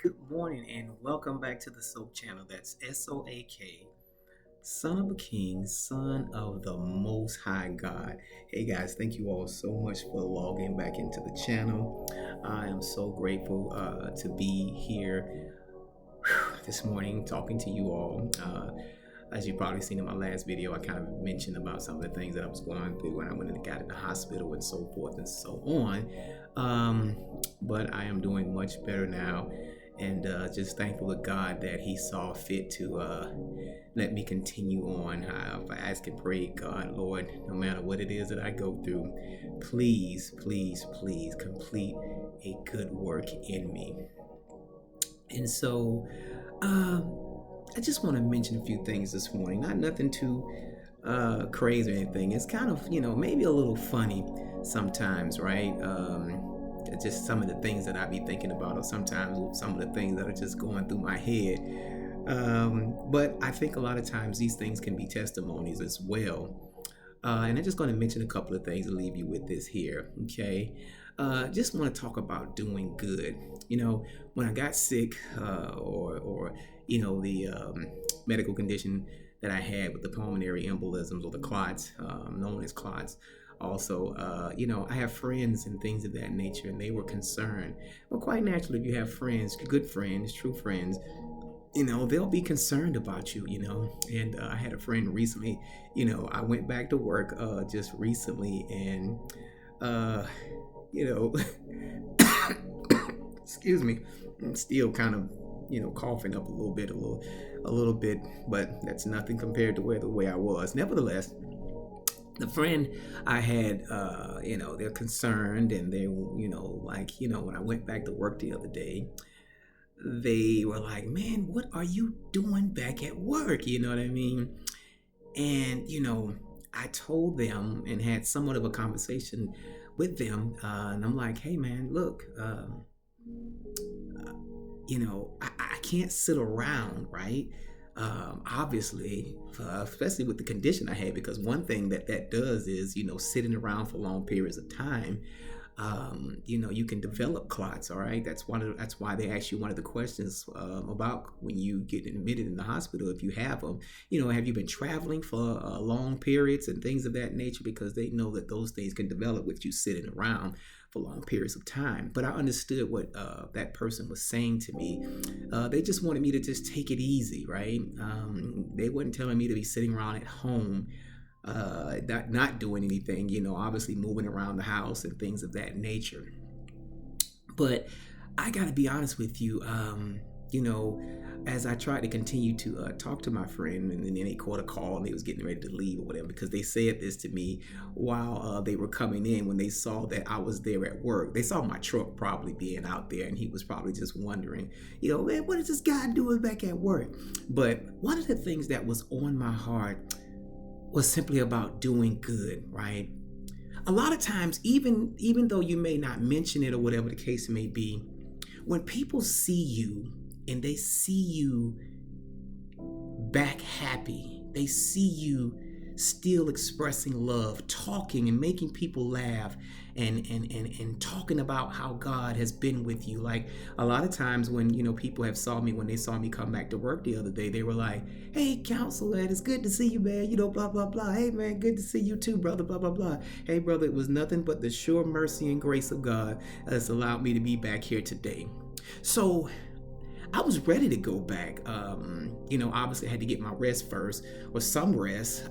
good morning, and welcome back to the Soak channel. That's SOAK, Son of a King, Son of the Most High God. Hey guys, thank you all so much for logging back into the channel. I am so grateful to be here this morning talking to you all. As you probably seen in my last video, I kind of mentioned about some of the things that I was going through when I went and got in the hospital and so forth and so on. But I am doing much better now, and just thankful to God that He saw fit to let me continue on. I ask and pray, God, Lord, no matter what it is that I go through, please, please, please complete a good work in me. And so, I just want to mention a few things this morning. Not nothing too crazy or anything. It's kind of, maybe a little funny sometimes, right? Just some of the things that I be thinking about, or sometimes some of the things that are just going through my head. But I think a lot of times these things can be testimonies as well. And I'm just going to mention a couple of things and leave you with this here, okay? Just want to talk about doing good. When I got sick, or the medical condition that I had with the pulmonary embolisms, or the clots, known as clots. Also, I have friends and things of that nature, and they were concerned. Well, quite naturally, if you have friends, good friends, true friends, they'll be concerned about you, and I had a friend recently, I went back to work just recently, and you know excuse me, I'm still kind of coughing up a little bit, but that's nothing compared to the way I was. Nevertheless, the friend I had, they're concerned, and they, when I went back to work the other day, they were like, man, what are you doing back at work? You know what I mean? And, I told them and had somewhat of a conversation with them. And I'm like, hey, man, look, I can't sit around, right? Obviously, especially with the condition I had, because one thing that does is, sitting around for long periods of time, you can develop clots. All right, that's why they ask you one of the questions about when you get admitted in the hospital, if you have them. Have you been traveling for long periods and things of that nature? Because they know that those things can develop with you sitting around for long periods of time. But I understood what that person was saying to me. They just wanted me to just take it easy, right? They weren't telling me to be sitting around at home, not doing anything, obviously moving around the house and things of that nature. But I got to be honest with you, as I tried to continue to talk to my friend, and then they caught a call and they was getting ready to leave or whatever, because they said this to me while they were coming in. When they saw that I was there at work, they saw my truck probably being out there, and he was probably just wondering, man, what is this guy doing back at work? But one of the things that was on my heart was simply about doing good, right? A lot of times, even though you may not mention it or whatever the case may be, when people see you and they see you back happy, they see you still expressing love, talking and making people laugh, and talking about how God has been with you. Like, a lot of times when people have saw me, when they saw me come back to work the other day, they were like, hey, Counsel, man, it's good to see you, man, blah blah blah. Hey, man, good to see you too, brother, blah blah blah. Hey, brother, it was nothing but the sure mercy and grace of God that's allowed me to be back here today. So I was ready to go back. Obviously I had to get my rest first, or some rest.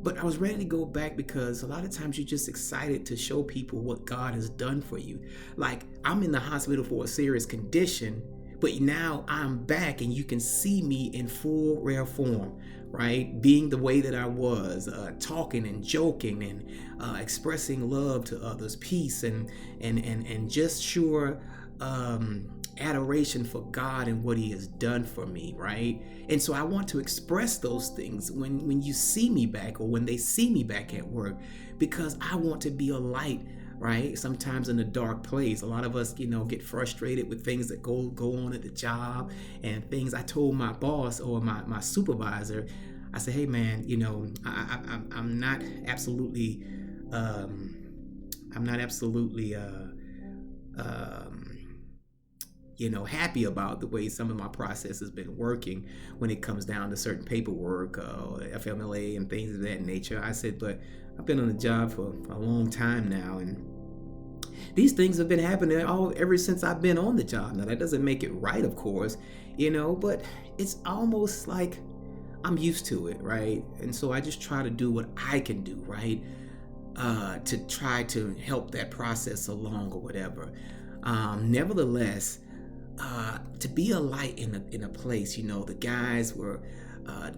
But I was ready to go back because a lot of times you're just excited to show people what God has done for you. Like, I'm in the hospital for a serious condition, but now I'm back and you can see me in full rare form, right? Being the way that I was, talking and joking and expressing love to others, peace and just sure adoration for God and what He has done for me, right? And so I want to express those things when you see me back, or when they see me back at work, because I want to be a light, right? Sometimes in a dark place. A lot of us, get frustrated with things that go on at the job and things. I told my boss, or my supervisor, I said, hey man, I'm not absolutely um, happy about the way some of my process has been working when it comes down to certain paperwork, FMLA and things of that nature. I said, but I've been on the job for a long time now, and these things have been happening all ever since I've been on the job. Now that doesn't make it right, of course, but it's almost like I'm used to it, right? And so I just try to do what I can do, right? To try to help that process along or whatever. Nevertheless, to be a light in a place, the guys were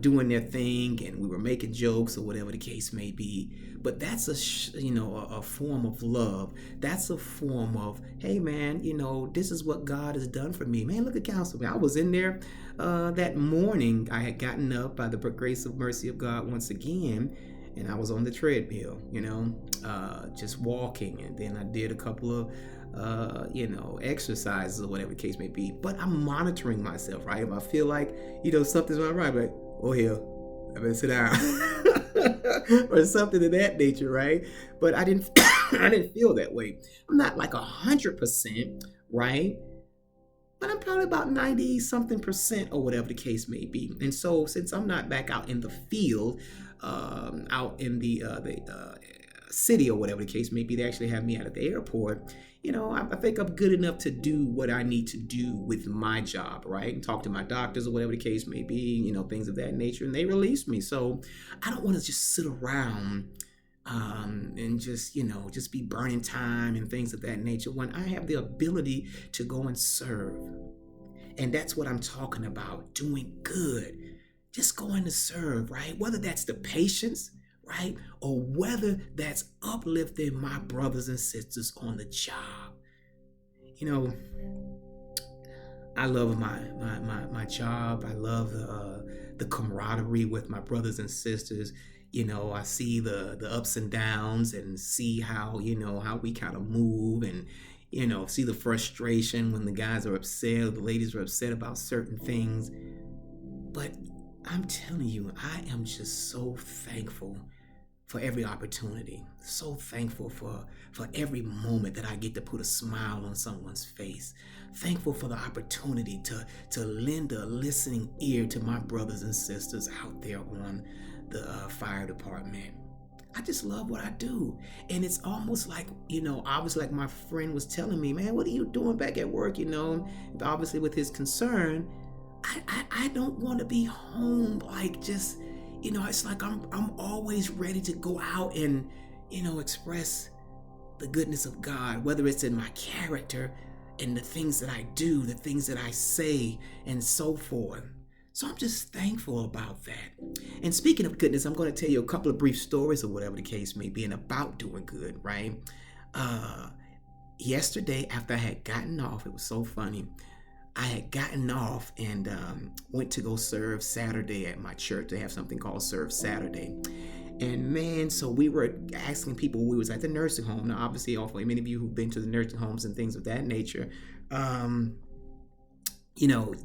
doing their thing and we were making jokes or whatever the case may be. But that's a form of love. That's a form of, hey man, this is what God has done for me. Man, look at Councilman. I was in there that morning. I had gotten up by the grace of mercy of God once again, and I was on the treadmill, just walking, and then I did a couple of exercises or whatever the case may be. But I'm monitoring myself, right? If I feel like, something's not right, like, oh hell, I better sit down. Or something of that nature, right? But I didn't I didn't feel that way. I'm not like 100%, right? But I'm probably about 90 something percent or whatever the case may be. And so since I'm not back out in the field, out in the city or whatever the case may be, they actually have me out at the airport. I think I'm good enough to do what I need to do with my job, right? And talk to my doctors or whatever the case may be, things of that nature. And they released me. So I don't want to just sit around and just be burning time and things of that nature when I have the ability to go and serve. And that's what I'm talking about, doing good. Just going to serve, right? Whether that's the patients, right? Or whether that's uplifting my brothers and sisters on the job. I love my job. I love the camaraderie with my brothers and sisters. I see the ups and downs and see how we kind of move, and see the frustration when the guys are upset or the ladies are upset about certain things. But I'm telling you, I am just so thankful for every opportunity. So thankful for every moment that I get to put a smile on someone's face. Thankful for the opportunity to lend a listening ear to my brothers and sisters out there on the fire department. I just love what I do. And it's almost like, obviously like my friend was telling me, man, what are you doing back at work? Obviously with his concern, I don't want to be home like just, it's like I'm always ready to go out and, express the goodness of God, whether it's in my character and the things that I do, the things that I say, and so forth. So I'm just thankful about that. And speaking of goodness, I'm going to tell you a couple of brief stories or whatever the case may be and about doing good, right? Yesterday, after I had gotten off, it was so funny. I had gotten off and went to go serve Saturday at my church. They have something called Serve Saturday. And man, so we were asking people, we was at the nursing home. Now, obviously, hopefully many of you who've been to the nursing homes and things of that nature, they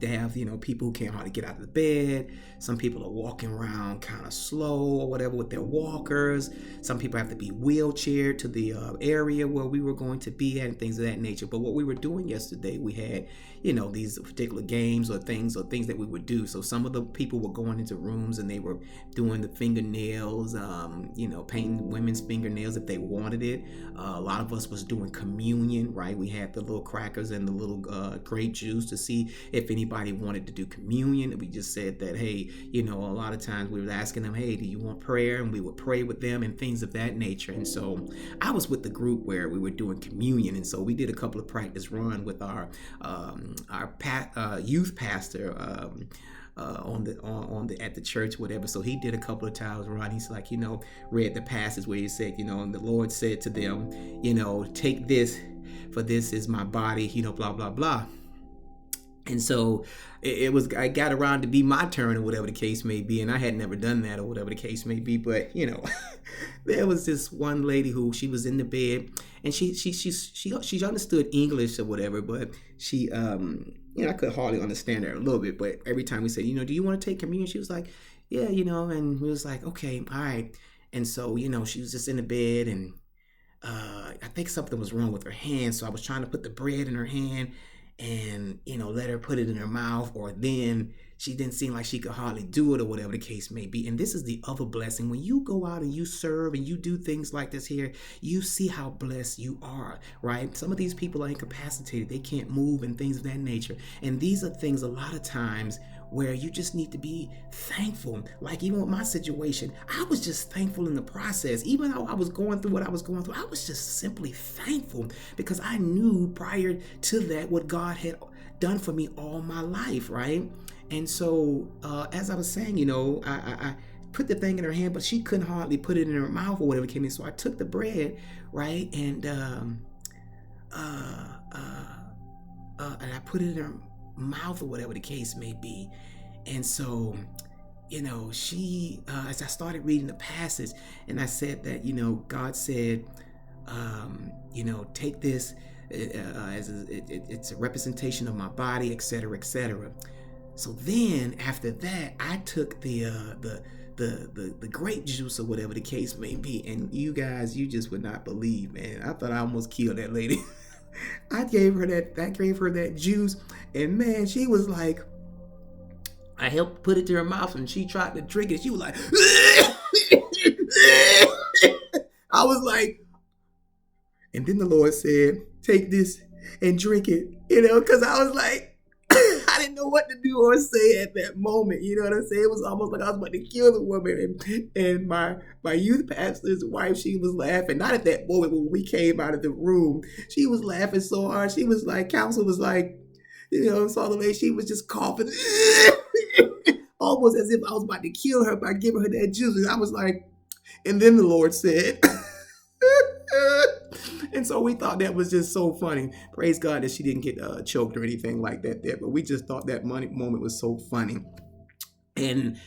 have, people who can't hardly get out of the bed. Some people are walking around kind of slow or whatever with their walkers. Some people have to be wheelchaired to the area where we were going to be at and things of that nature. But what we were doing yesterday, we had, these particular games or things that we would do. So some of the people were going into rooms and they were doing the fingernails, painting women's fingernails if they wanted it. A lot of us was doing communion, right? We had the little crackers and the little grape juice to see if anybody wanted to do communion. We just said that, hey, a lot of times we were asking them, hey, do you want prayer? And we would pray with them and things of that nature. And so I was with the group where we were doing communion. And so we did a couple of practice run with our youth pastor at the church, whatever. So he did a couple of times run. He's like, read the passage where he said, and the Lord said to them, take this, for this is my body, blah, blah, blah. And so I got around to be my turn or whatever the case may be. And I had never done that or whatever the case may be. But, there was this one lady who she was in the bed and she understood English or whatever, but she, I could hardly understand her a little bit. But every time we said, do you want to take communion? She was like, yeah, and we was like, okay, all right. And so, she was just in the bed and I think something was wrong with her hand. So I was trying to put the bread in her hand. and, let her put it in her mouth, or then she didn't seem like she could hardly do it, or whatever the case may be. And this is the other blessing. When you go out and you serve and you do things like this here, you see how blessed you are, right? Some of these people are incapacitated. They can't move and things of that nature. And these are things a lot of times where you just need to be thankful. Like even with my situation, I was just thankful in the process. Even though I was going through what I was going through, I was just simply thankful because I knew prior to that what God had done for me all my life, right? And so, as I was saying, I put the thing in her hand, but she couldn't hardly put it in her mouth or whatever came in. So I took the bread, right, and I put it in her mouth or whatever the case may be. And so, she, as I started reading the passage, and I said that, God said, take this as it's a representation of my body, etc., etc. So then after that, I took the grape juice or whatever the case may be, and you guys, you just would not believe, man. I thought I almost killed that lady. I gave her that juice, and man, she was like, I helped put it to her mouth, and she tried to drink it. She was like, I was like, and then the Lord said, take this and drink it, because I was like, I didn't know what to do or say at that moment. You know what I'm saying? It was almost like I was about to kill the woman. And my youth pastor's wife, she was laughing. Not at that moment when we came out of the room. She was laughing so hard. She was like, counsel was like, saw the way she was just coughing. Almost as if I was about to kill her by giving her that juice. And I was like, and then the Lord said... And so we thought that was just so funny. Praise God that she didn't get choked or anything like that there. But we just thought that moment was so funny. And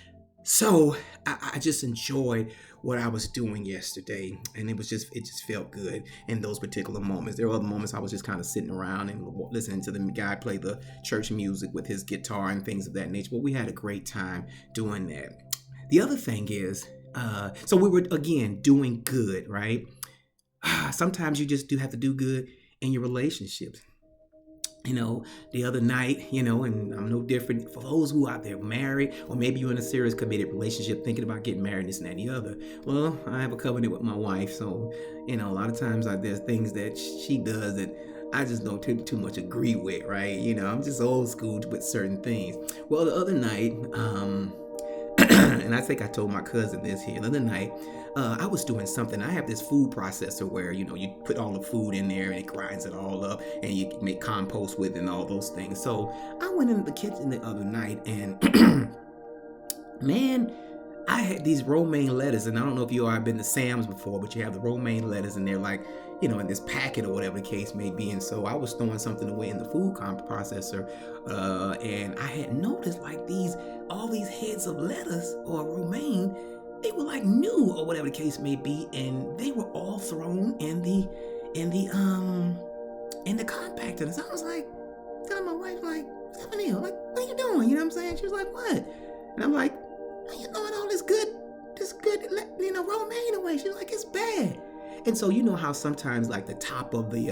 so I just enjoyed what I was doing yesterday. And it just felt good in those particular moments. There were other moments I was just kind of sitting around and listening to the guy play the church music with his guitar and things of that nature. But we had a great time doing that. The other thing is, so we were, again, doing good, right? Sometimes you just do have to do good in your relationships. The other night, and I'm no different for those who out there married, or maybe you're in a serious committed relationship thinking about getting married, this and that and the other. Well, I have a covenant with my wife, so, a lot of times there's things that she does that I just don't too much agree with, right? I'm just old school with certain things. Well, the other night, and I think I told my cousin this here. The other night, I was doing something. I have this food processor where, you put all the food in there and it grinds it all up and you make compost with it and all those things. So I went into the kitchen the other night and man, I had these romaine lettuce, and I don't know if you all have been to Sam's before, but you have the romaine lettuce and they're like, in this packet or whatever the case may be. And so I was throwing something away in the food processor, and I had noticed like all these heads of lettuce or romaine, they were like new or whatever the case may be, and they were all thrown in the compactor. And so I was like, telling my wife, like, Stephanie, like, what are you doing? You know what I'm saying? She was like, what? And I'm like, you throwing all this good, romaine away. She was like, it's bad. And so how sometimes like the top of the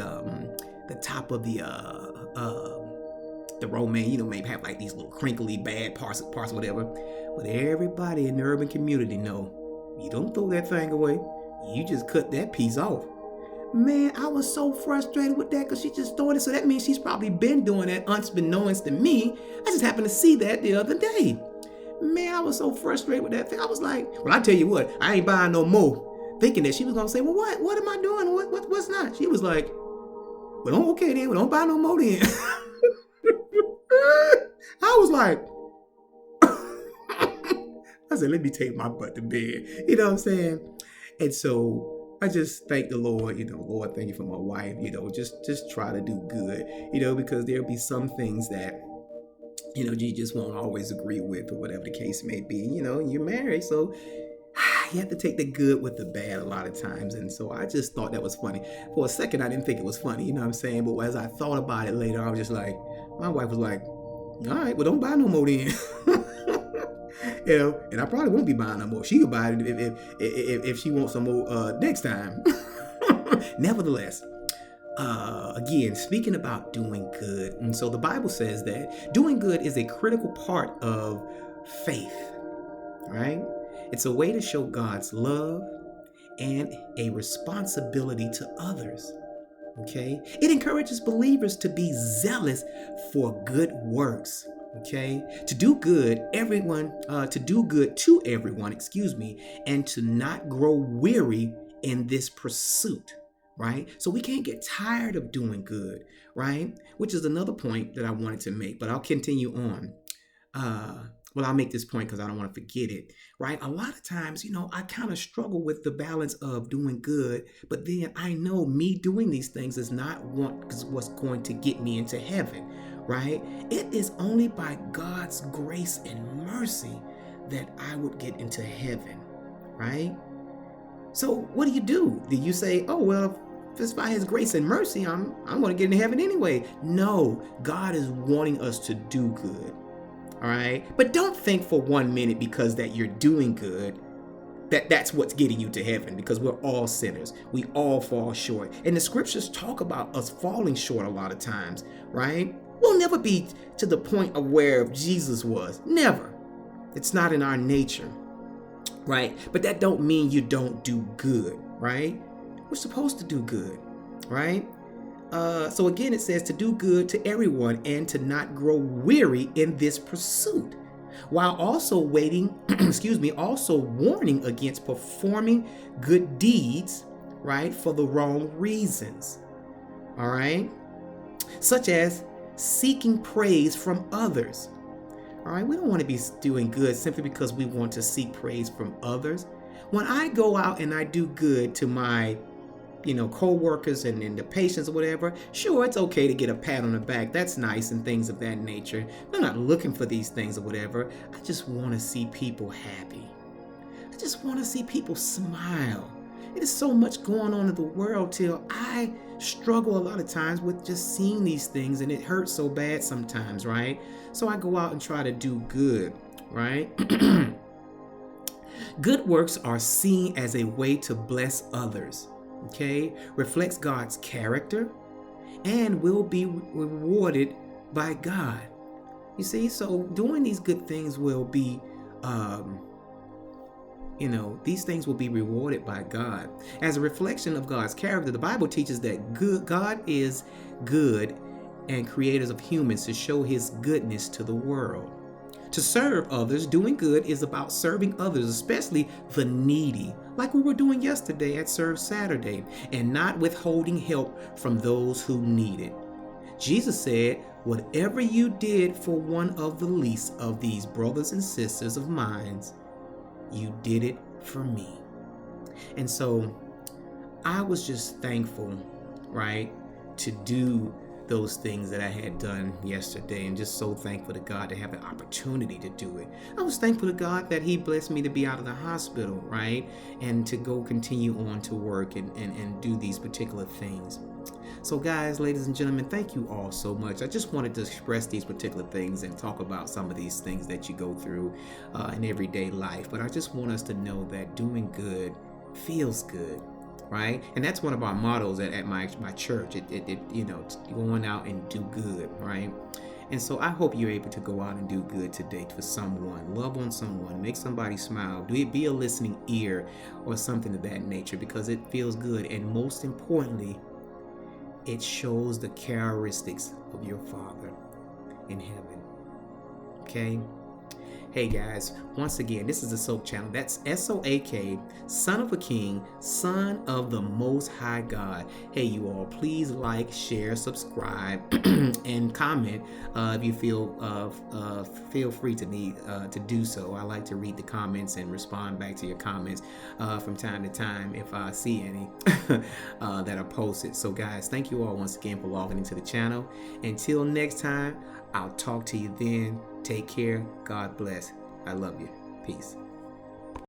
romaine, maybe have like these little crinkly bad parts, whatever. But everybody in the urban community know you don't throw that thing away. You just cut that piece off. Man, I was so frustrated with that because she just throwing it. So that means she's probably been doing that unbeknownst to me. I just happened to see that the other day. Man, I was so frustrated with that thing. I was like, well, I tell you what, I ain't buying no more. Thinking that she was gonna say, well, what am I doing? What's not? She was like, well, okay then, well, don't buy no more then. I was like, I said, let me take my butt to bed. You know what I'm saying? And so I just thank the Lord, Lord, thank you for my wife, just try to do good, because there'll be some things that, you just won't always agree with or whatever the case may be. You're married, so you have to take the good with the bad a lot of times. And so I just thought that was funny. For a second, I didn't think it was funny, you know what I'm saying? But as I thought about it later, I was just like, my wife was like, all right, well, don't buy no more then. And I probably won't be buying no more. She could buy it if she wants some more next time. Nevertheless, again, speaking about doing good. And so the Bible says that doing good is a critical part of faith, right? It's a way to show God's love and a responsibility to others. Okay, it encourages believers to be zealous for good works. Okay, to do good to everyone, and to not grow weary in this pursuit. Right, so we can't get tired of doing good, right? Which is another point that I wanted to make, but I'll continue on. I'll make this point because I don't want to forget it, right? A lot of times, I kind of struggle with the balance of doing good, but then I know me doing these things is not what's going to get me into heaven, right? It is only by God's grace and mercy that I would get into heaven, right? So what do? Do you say, oh, well, if it's by his grace and mercy, I'm going to get into heaven anyway? No, God is wanting us to do good. All right. But don't think for 1 minute because that you're doing good, that's what's getting you to heaven, because we're all sinners. We all fall short. And the scriptures talk about us falling short a lot of times, right? We'll never be to the point of where Jesus was. Never. It's not in our nature, right? But that don't mean you don't do good, right? We're supposed to do good, right? So again, it says to do good to everyone and to not grow weary in this pursuit, while also also warning against performing good deeds, right, for the wrong reasons. All right, such as seeking praise from others. All right, we don't want to be doing good simply because we want to seek praise from others. When I go out and I do good to my co-workers and the patients or whatever, sure, it's okay to get a pat on the back. That's nice and things of that nature. I'm not looking for these things or whatever. I just want to see people happy. I just want to see people smile. It is so much going on in the world till I struggle a lot of times with just seeing these things, and it hurts so bad sometimes, right? So I go out and try to do good, right? Good works are seen as a way to bless others. Okay, reflects God's character and will be rewarded by God. You see, so doing these good things will be, these things will be rewarded by God. As a reflection of God's character, the Bible teaches that God is good and creators of humans to show his goodness to the world. To serve others, doing good is about serving others, especially the needy, like we were doing yesterday at Serve Saturday, and not withholding help from those who need it. Jesus said, whatever you did for one of the least of these brothers and sisters of mine, you did it for me. And so I was just thankful, right, to do those things that I had done yesterday, and just so thankful to God to have the opportunity to do it. I was thankful to God that he blessed me to be out of the hospital, right, and to go continue on to work and do these particular things. So guys, ladies and gentlemen, thank you all so much. I just wanted to express these particular things and talk about some of these things that you go through in everyday life. But I just want us to know that doing good feels good, right? And that's one of our mottos at my church. It's going out and do good, right? And so I hope you're able to go out and do good today for someone, love on someone, make somebody smile, be a listening ear or something of that nature, because it feels good. And most importantly, it shows the characteristics of your Father in heaven. Okay? Hey guys, once again, this is the Soak Channel. That's SOAK, Son of a King, Son of the Most High God. Hey, you all, please like, share, subscribe, and comment if you feel free to do so. I like to read the comments and respond back to your comments from time to time if I see any that are posted. So guys, thank you all once again for logging into the channel. Until next time, I'll talk to you then. Take care. God bless. I love you. Peace.